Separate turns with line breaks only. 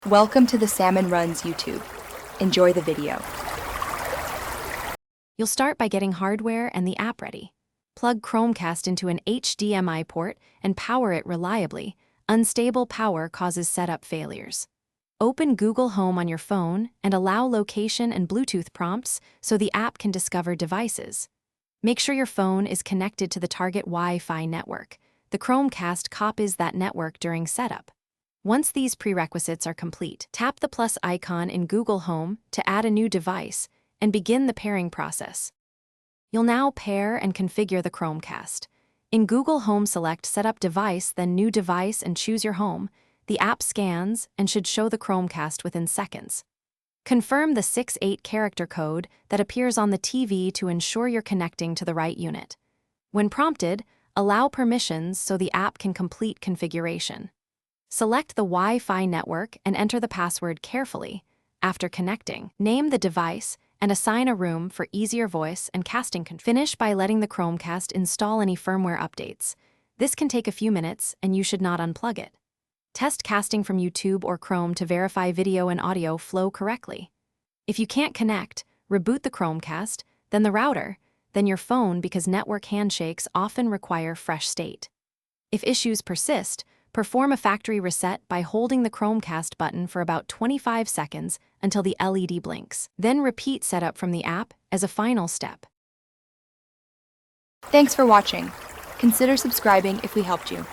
Welcome to the Salmon Runs YouTube. Enjoy the video.
You'll start by getting hardware and the app ready. Plug Chromecast into an HDMI port and power it reliably. Unstable power causes setup failures. Open Google Home on your phone and allow location and Bluetooth prompts so the app can discover devices. Make sure your phone is connected to the target Wi-Fi network. The Chromecast copies that network during setup. Once these prerequisites are complete, tap the plus icon in Google Home to add a new device and begin the pairing process. You'll now pair and configure the Chromecast. In Google Home, select Setup Device, then New Device, and choose your home. The app scans and should show the Chromecast within seconds. Confirm the 6-8 character code that appears on the TV to ensure you're connecting to the right unit. When prompted, allow permissions so the app can complete configuration. Select the Wi-Fi network and enter the password carefully. After connecting, name the device and assign a room for easier voice and casting control. Finish by letting the Chromecast install any firmware updates. This can take a few minutes and you should not unplug it. Test casting from YouTube or Chrome to verify video and audio flow correctly. If you can't connect, reboot the Chromecast, then the router, then your phone because network handshakes often require fresh state. If issues persist, perform a factory reset by holding the Chromecast button for about 25 seconds until the LED blinks. Then repeat setup from the app as a final step.
Thanks for watching. Consider subscribing if we helped you.